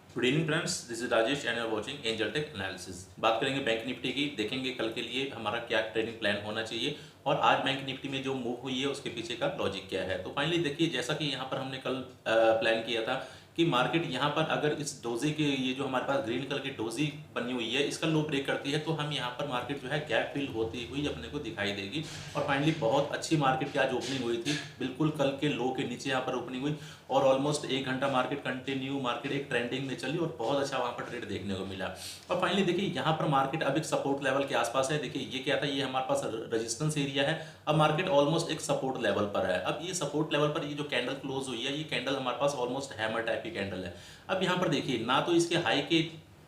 Good evening friends, this is Rajesh and you are watching angel tech analysis. बात करेंगे bank Nifty की, देखेंगे कल के लिए हमारा क्या ट्रेडिंग प्लान होना चाहिए और आज बैंक निफ्टी में जो मूव हुई है उसके पीछे का लॉजिक क्या है। तो फाइनली देखिए, जैसा कि यहाँ पर हमने कल प्लान किया था कि मार्केट यहाँ पर अगर इस डोजी के ये जो हमारे पास ग्रीन कलर की डोजी बनी हुई है इसका लो ब्रेक करती है तो हम यहाँ पर मार्केट जो है गैप फिल होती हुई अपने को दिखाई देगी। और फाइनली बहुत अच्छी मार्केट की आज ओपनिंग हुई थी, बिल्कुल कल के लो के नीचे यहाँ पर ओपनिंग हुई और ऑलमोस्ट 1 घंटा मार्केट कंटिन्यू मार्केट एक ट्रेंडिंग में चली और बहुत अच्छा वहाँ पर ट्रेड देखने को मिला। और फाइनली देखिए यहाँ पर मार्केट अब एक सपोर्ट लेवल के आसपास है। देखिए ये क्या था, ये हमारे पास रेजिस्टेंस एरिया है। अब मार्केट ऑलमोस्ट एक सपोर्ट लेवल पर है। अब ये सपोर्ट लेवल पर ये जो कैंडल क्लोज हुई है, ये कैंडल हमारे पास ऑलमोस्ट हैमर टाइप की कैंडल है। अब यहाँ पर देखिए, ना तो इसके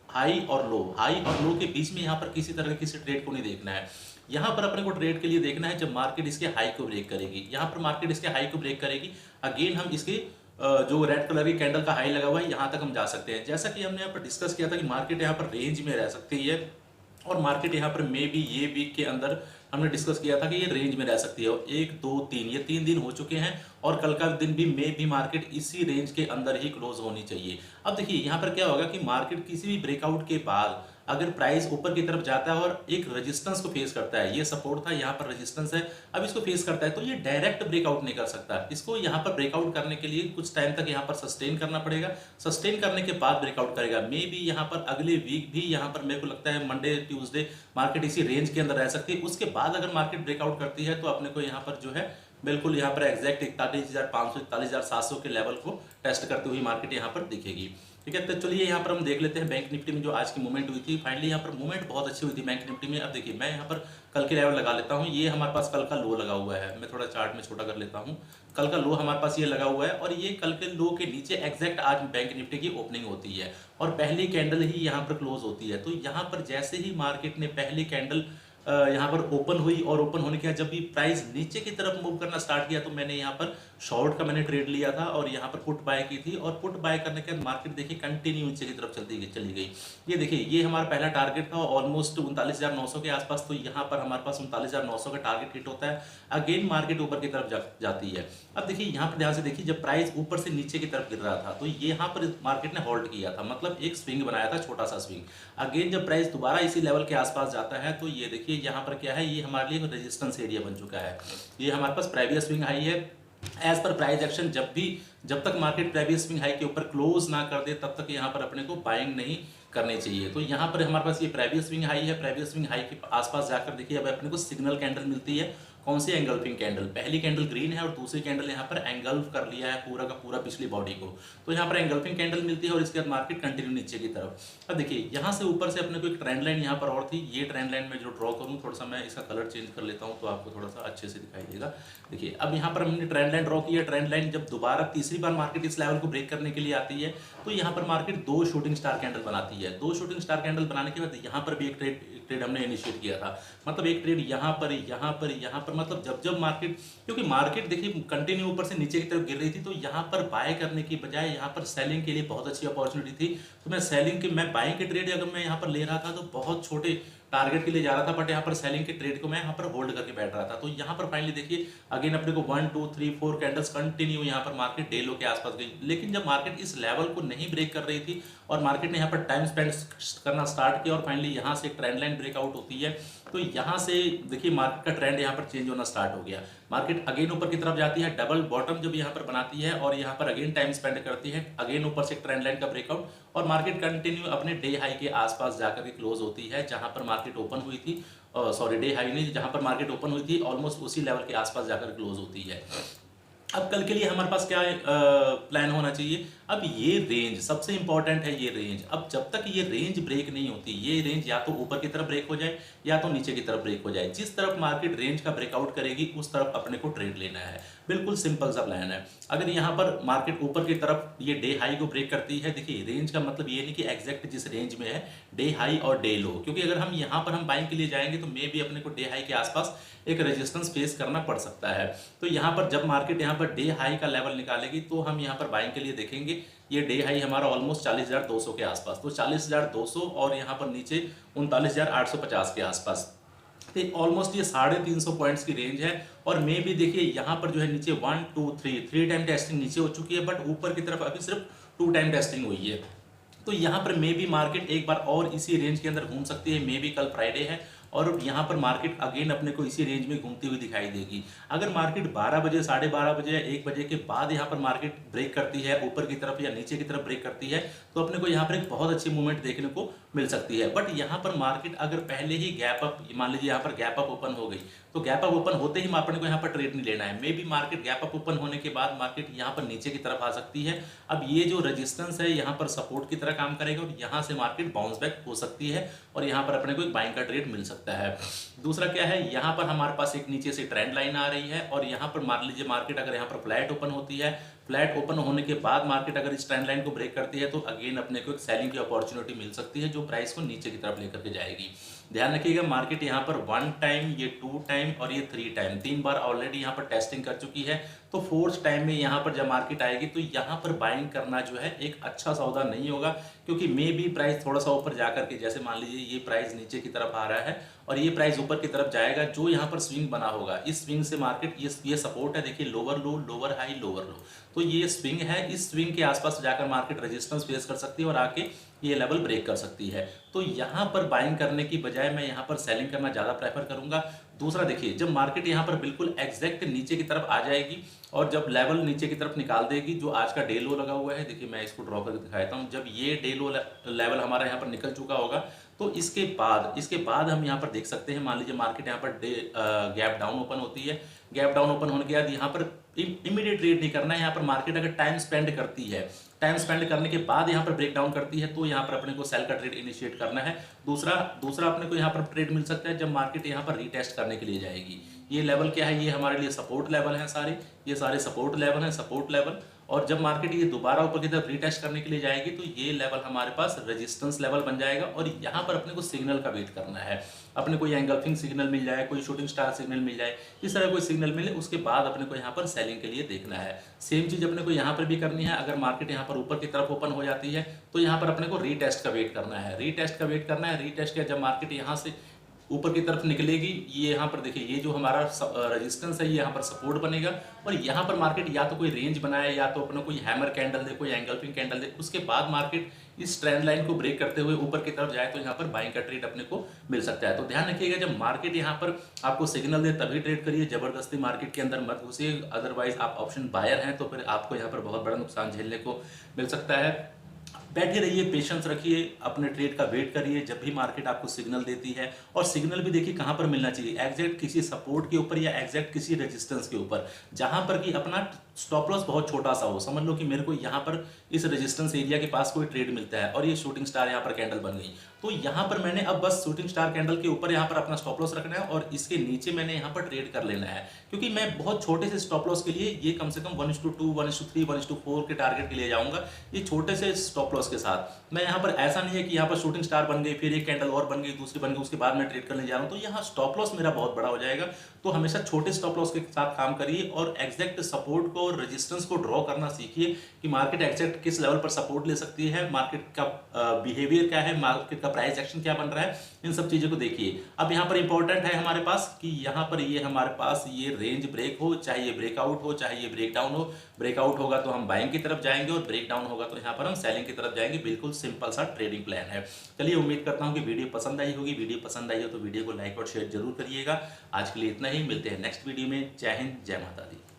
हाई और लो के बीच में यहाँ पर किसी तरह किसी ट्रेड को नहीं देखना है। यहाँ पर अपने को ट्रेड के लिए देखना है जब मार्केट इसके हाई को ब्रेक करेगी। यहाँ पर मार्केट इसके हाई को ब्रेक करेगी, अगेन हम इसके जो रेड कलर की कैंडल का हाई लगा हुआ है यहाँ तक हम जा सकते हैं। जैसा कि हमने यहाँ पर डिस्कस किया था कि मार्केट यहाँ पर रेंज में रह सकती है और मार्केट यहाँ पर मे भी ये वीक के अंदर हमने डिस्कस किया था कि ये रेंज में रह सकती है। और 1 2 3 ये 3 दिन हो चुके हैं और कल का दिन भी मे भी मार्केट इसी रेंज के अंदर ही क्लोज होनी चाहिए। अब देखिए यहाँ पर क्या होगा कि मार्केट किसी भी ब्रेकआउट के बाद अगर प्राइस ऊपर की तरफ जाता है और एक रेजिस्टेंस को फेस करता है, ये सपोर्ट था, यहाँ पर रेजिस्टेंस है, अब इसको फेस करता है तो ये डायरेक्ट ब्रेकआउट नहीं कर सकता। इसको यहाँ पर ब्रेकआउट करने के लिए कुछ टाइम तक यहाँ पर सस्टेन करना पड़ेगा। सस्टेन करने के बाद ब्रेकआउट करेगा। मे बी यहाँ पर अगले वीक भी यहाँ पर मेरे को लगता है मंडे ट्यूसडे मार्केट इसी रेंज के अंदर रह सकती है। उसके बाद अगर मार्केट ब्रेकआउट करती है तो अपने को यहाँ पर जो है बिल्कुल यहाँ पर एग्जैक्ट 41,500 41,700 के लेवल को टेस्ट करते हुए मार्केट यहाँ पर दिखेगी। ठीक है, तो चलिए यहाँ पर हम देख लेते हैं बैंक निफ्टी में जो आज की मूवमेंट हुई थी। फाइनली यहाँ पर मूवमेंट बहुत अच्छी हुई थी बैंक निफ्टी में। अब देखिए मैं यहाँ पर कल के लेवल लगा लेता हूँ। ये हमारे पास कल का लो लगा हुआ है, मैं थोड़ा चार्ट में छोटा कर लेता हूँ। कल का लो हमारे पास ये लगा हुआ है और ये कल के लो के नीचे एग्जैक्ट आज बैंक निफ्टी की ओपनिंग होती है और पहली कैंडल ही यहाँ पर क्लोज होती है। तो यहाँ पर जैसे ही मार्केट ने पहली कैंडल यहाँ पर ओपन हुई और ओपन होने के बाद जब भी प्राइस नीचे की तरफ मूव करना स्टार्ट किया तो मैंने यहाँ पर शॉर्ट का मैंने ट्रेड लिया था और यहाँ पर पुट बाय की थी। और पुट बाय करने के बाद मार्केट देखिए कंटिन्यू नीचे की तरफ चली गई। ये देखिए ये हमारा पहला टारगेट था ऑलमोस्ट 39,900 के आसपास। तो यहाँ पर हमारे पास 39,900 का टारगेट हिट होता है, अगेन मार्केट ऊपर की तरफ जाती है। अब देखिए यहाँ पर ध्यान से देखिए, जब प्राइस ऊपर से नीचे की तरफ गिर रहा था तो यहाँ पर मार्केट ने होल्ड किया था, मतलब एक स्विंग बनाया था, छोटा सा स्विंग। अगेन जब प्राइस दोबारा इसी लेवल के आसपास जाता है तो ये देखिए यहाँ पर क्या है, ये हमारे लिए रेजिस्टेंस एरिया बन चुका है। ये हमारे पास प्रीवियस स्विंग हाई है। एज पर प्राइस एक्शन जब तक मार्केट प्रीवियस स्विंग हाई के ऊपर क्लोज ना कर दे तब तक यहाँ पर अपने को बाइंग नहीं करनी चाहिए। तो यहाँ पर हमारे पास ये प्रीवियस स्विंग हाई है। प्रीवियस स्विंग हाई के आसपास जाकर देखिए अब अपने को सिग्नल कैंडल मिलती है। कौन सी? Engulfing candle. पहली कैंडल ग्रीन है और दूसरी कैंडल यहाँ पर एंगल्फ कर लिया है पूरा का पूरा पिछली बॉडी को। तो यहाँ पर एंगल्फिंग कैंडल मिलती है और इसके बाद मार्केट कंटिन्यू नीचे की तरफ। अब देखिए यहाँ से ऊपर से अपने को एक ट्रेंड लाइन यहाँ पर और थी। ये ट्रेंड लाइन में जो ड्रॉ करूँ, थोड़ा सा मैं इसका कलर चेंज कर लेता हूँ तो आपको थोड़ा सा अच्छे से दिखाई देगा। देखिए अब यहाँ पर हमने ट्रेंड लाइन ड्रॉ की है। ट्रेंड लाइन जब दोबारा तीसरी बार मार्केट इस लेवल को ब्रेक करने के लिए आती है तो यहाँ पर मार्केट 2 शूटिंग स्टार कैंडल बनाती है। 2 शूटिंग स्टार कैंडल बनाने के बाद यहाँ पर भी एक ट्रेड हमने इनिशिएट किया था, मतलब एक ट्रेड यहाँ पर यहाँ पर यहाँ पर, मतलब जब मार्केट, क्योंकि मार्केट देखिए कंटिन्यू ऊपर से नीचे की तरफ गिर रही थी तो यहाँ पर बाय करने की बजाय यहाँ पर सेलिंग के लिए बहुत अच्छी अपॉर्चुनिटी थी। तो मैं बाइंग के ट्रेड अगर मैं यहाँ पर ले रहा था तो बहुत छोटे टारगेट के लिए जा रहा था, बट यहाँ पर सेलिंग के ट्रेड को मैं यहाँ पर होल्ड करके बैठ रहा था। तो यहाँ पर फाइनली देखिए अगेन अपने को 1 2 3 4 कैंडल्स कंटिन्यू यहाँ पर मार्केट डे लो के आसपास गई। लेकिन जब मार्केट इस लेवल को नहीं ब्रेक कर रही थी और मार्केट ने यहाँ पर टाइम स्पेंड करना स्टार्ट किया और फाइनली यहाँ से ट्रेंड लाइन ब्रेकआउट होती है तो यहाँ से देखिए मार्केट का ट्रेंड यहाँ पर चेंज होना स्टार्ट हो गया। मार्केट अगेन ऊपर की तरफ जाती है, डबल बॉटम जब यहाँ पर बनाती है और यहाँ पर अगेन टाइम स्पेंड करती है, अगेन ऊपर से ट्रेंड लाइन का ब्रेकआउट और मार्केट कंटिन्यू अपने डे हाई के आसपास जाकर के क्लोज होती है जहां पर मार्केट ओपन हुई थी। सॉरी, डे हाई नहीं, जहां पर मार्केट ओपन हुई थी ऑलमोस्ट उसी लेवल के आसपास जाकर क्लोज होती है। अब कल के लिए हमारे पास क्या प्लान होना चाहिए? अब ये रेंज सबसे इंपॉर्टेंट है। ये रेंज अब जब तक ये रेंज ब्रेक नहीं होती, ये रेंज या तो ऊपर की तरफ ब्रेक हो जाए या तो नीचे की तरफ ब्रेक हो जाए। जिस तरफ मार्केट रेंज का ब्रेकआउट करेगी उस तरफ अपने को ट्रेड लेना है। बिल्कुल सिंपल सा प्लान है। अगर यहाँ पर मार्केट ऊपर की तरफ ये डे हाई को ब्रेक करती है, देखिए रेंज का मतलब ये नहीं कि एग्जैक्ट जिस रेंज में है डे हाई और डे लो, क्योंकि अगर हम यहाँ पर हम बाइंग के लिए जाएंगे तो मे भी अपने को डे हाई के आसपास एक रेजिस्टेंस फेस करना पड़ सकता है। तो यहाँ पर जब मार्केट यहाँ पर डे हाई का लेवल निकालेगी तो हम यहाँ पर बाइंग के लिए देखेंगे। ये डे हाई हमारा ऑलमोस्ट 40,200 के आसपास, तो 40,200 और यहाँ पर नीचे 39,850 के आसपास। तो ऑलमोस्ट ये 350 पॉइंट्स की रेंज है। और मे भी देखिए यहाँ पर जो है नीचे 1 2 3 टाइम टेस्टिंग नीचे हो चुकी है, बट ऊपर की तरफ अभी सिर्फ 2 टाइम टेस्टिंग हुई है। तो यहाँ पर मे भी मार्केट एक बार और इसी रेंज के अंदर घूम सकती है, मे भी कल फ्राइडे है और यहाँ पर मार्केट अगेन अपने को इसी रेंज में घूमती हुई दिखाई देगी। अगर मार्केट 12 बजे, 12:30 बजे या 1 बजे के बाद यहाँ पर मार्केट ब्रेक करती है ऊपर की तरफ या नीचे की तरफ ब्रेक करती है तो अपने को यहाँ पर एक बहुत अच्छी मूवमेंट देखने को मिल सकती है। बट यहाँ पर मार्केट अगर पहले ही गैप अप, मान लीजिए यहाँ पर गैप अप ओपन हो गई तो गैप अप ओपन होते ही अपने को यहाँ पर ट्रेड नहीं लेना है। May be market gap up open होने के बाद मार्केट यहाँ पर नीचे की तरफ आ सकती है। अब ये जो रेजिस्टेंस है यहाँ पर सपोर्ट की तरह काम करेगा और यहाँ से मार्केट बाउंस बैक हो सकती है और यहाँ पर अपने को एक बाइंग का ट्रेड मिल सकता है। दूसरा क्या है, यहाँ पर हमारे पास एक नीचे से ट्रेंड लाइन आ रही है और यहाँ पर मान लीजिए मार्केट अगर यहाँ पर फ्लैट ओपन होती है, फ्लैट ओपन होने के बाद मार्केट अगर इस ट्रेंड लाइन को ब्रेक करती है तो अगेन अपने को एक सेलिंग की अपॉर्चुनिटी मिल सकती है जो प्राइस को नीचे की तरफ लेकर के जाएगी। ध्यान रखिएगा मार्केट यहाँ पर 1 टाइम, ये 2 टाइम और ये 3 टाइम, 3 बार ऑलरेडी यहाँ पर टेस्टिंग कर चुकी है। तो 4th टाइम में यहाँ पर जब मार्केट आएगी तो यहाँ पर बाइंग करना जो है एक अच्छा सौदा नहीं होगा, क्योंकि मे भी प्राइस थोड़ा सा ऊपर जाकर के, जैसे मान लीजिए ये प्राइस नीचे की तरफ आ रहा है और ये प्राइस ऊपर की तरफ जाएगा, जो यहाँ पर स्विंग बना होगा इस स्विंग से मार्केट, ये सपोर्ट है, देखिए लोअर लो, लोअर हाई, लोअर लो, तो ये स्विंग है, इस स्विंग के आसपास जाकर मार्केट रेजिस्टेंस फेस कर सकती है और आके ये लेवल ब्रेक कर सकती है। तो यहाँ पर बाइंग करने की बजाय मैं यहाँ पर सेलिंग करना ज़्यादा प्रेफर करूंगा। दूसरा देखिए, जब मार्केट यहाँ पर बिल्कुल एग्जैक्ट नीचे की तरफ आ जाएगी और जब लेवल नीचे की तरफ निकाल देगी, जो आज का डे लो लगा हुआ है, देखिए मैं इसको ड्रॉ करके दिखाता हूँ, जब ये डे लो लेवल हमारा यहाँ पर निकल चुका होगा तो इसके बाद हम यहाँ पर देख सकते हैं, मान लीजिए मार्केट यहाँ पर गैप डाउन ओपन होती है, गैप डाउन ओपन होने के बाद यहाँ पर इमीडिएट ट्रेड नहीं करना है। यहाँ पर मार्केट अगर टाइम स्पेंड करती है, टाइम स्पेंड करने के बाद यहाँ पर ब्रेक डाउन करती है तो यहाँ पर अपने को सेल का ट्रेड इनिशिएट करना है। दूसरा अपने को यहाँ पर ट्रेड मिल सकता है जब मार्केट यहाँ पर रीटेस्ट करने के लिए जाएगी। ये लेवल क्या है, ये हमारे लिए सपोर्ट लेवल है, ये सारे सपोर्ट लेवल हैं, सपोर्ट लेवल। और जब मार्केट ये दोबारा ऊपर की तरफ रीटेस्ट करने के लिए जाएगी तो ये लेवल हमारे पास रेजिस्टेंस लेवल बन जाएगा और यहाँ पर अपने को सिग्नल का वेट करना है। अपने को एंगल्फिंग सिग्नल मिल जाए, कोई शूटिंग स्टार सिग्नल मिल जाए, इस तरह कोई सिग्नल मिले, उसके बाद अपने को यहाँ पर सेलिंग के लिए देखना है। सेम चीज अपने को यहाँ पर भी करनी है। अगर मार्केट यहाँ पर ऊपर की तरफ ओपन हो जाती है तो यहाँ पर अपने को रीटेस्ट का वेट करना है, रीटेस्ट का जब मार्केट यहाँ से ऊपर की तरफ निकलेगी, ये यहाँ पर देखिए, ये जो हमारा रेजिस्टेंस है ये यहाँ पर सपोर्ट बनेगा और यहाँ पर मार्केट या तो कोई रेंज बनाए या तो अपना कोई हैमर कैंडल दे, कोई एंगल्फिंग कैंडल दे, उसके बाद मार्केट इस ट्रेंड लाइन को ब्रेक करते हुए ऊपर की तरफ जाए तो यहाँ पर बाइंग का ट्रेड अपने को मिल सकता है। तो ध्यान रखिएगा, जब मार्केट यहाँ पर आपको सिग्नल दे तभी ट्रेड करिए, जबरदस्ती मार्केट के अंदर मत घुसिए, अदरवाइज आप ऑप्शन बायर हैं तो फिर आपको यहाँ पर बहुत बड़ा नुकसान झेलने को मिल सकता है। बैठे रहिए, पेशेंस रखिए, अपने ट्रेड का वेट करिए जब भी मार्केट आपको सिग्नल देती है। और सिग्नल भी देखिए कहाँ पर मिलना चाहिए, एग्जैक्ट किसी सपोर्ट के ऊपर या एग्जैक्ट किसी रेजिस्टेंस के ऊपर, जहां पर कि अपना स्टॉप लॉस बहुत छोटा सा हो। समझ लो कि मेरे को यहाँ पर इस रेजिस्टेंस एरिया के पास कोई ट्रेड मिलता है और ये शूटिंग स्टार यहाँ पर कैंडल बन गई, तो यहाँ पर मैंने अब बस शूटिंग स्टार कैंडल के ऊपर यहाँ पर अपना स्टॉप लॉस रखना है और इसके नीचे मैंने यहाँ पर ट्रेड कर लेना है, क्योंकि मैं बहुत छोटे से स्टॉप लॉस के लिए ये कम से कम 1:2, 1:3, 1:4 के टारगेट के लिए जाऊंगा। ये छोटे से स्टॉप लॉस के साथ मैं यहाँ पर, ऐसा नहीं है कि यहाँ पर शूटिंग स्टार बन गई, फिर एक कैंडल और बन गई, दूसरी बन गई, उसके बाद मैं ट्रेड करने जा रहा हूँ, तो यहाँ स्टॉप लॉस मेरा बहुत बड़ा हो जाएगा। तो हमेशा छोटे स्टॉप लॉस के साथ काम करिए और एग्जैक्ट सपोर्ट को, रेजिस्टेंस को ड्रॉ करना सीखिए कि मार्केट एग्जैक्ट किस लेवल पर सपोर्ट ले सकती है, मार्केट का बिहेवियर क्या है, मार्केट का प्राइस एक्शन क्या बन रहा है, इन सब चीजों को देखिए। अब यहाँ पर इंपॉर्टेंट है हमारे पास कि यहाँ पर ये हमारे पास ये रेंज ब्रेक हो, चाहे ये ब्रेकआउट हो, चाहे ये ब्रेकडाउन हो। ब्रेकआउट होगा तो हम बाइंग की तरफ जाएंगे और ब्रेकडाउन होगा तो यहाँ पर हम सेलिंग की तरफ जाएंगे। बिल्कुल सिंपल सा ट्रेडिंग प्लान है। चलिए, उम्मीद करता हूँ कि वीडियो पसंद आई होगी। वीडियो पसंद आई हो तो वीडियो को लाइक और शेयर जरूर करिएगा। आज के लिए इतना ही, मिलते हैं नेक्स्ट वीडियो में। जय हिंद, जय माता दी।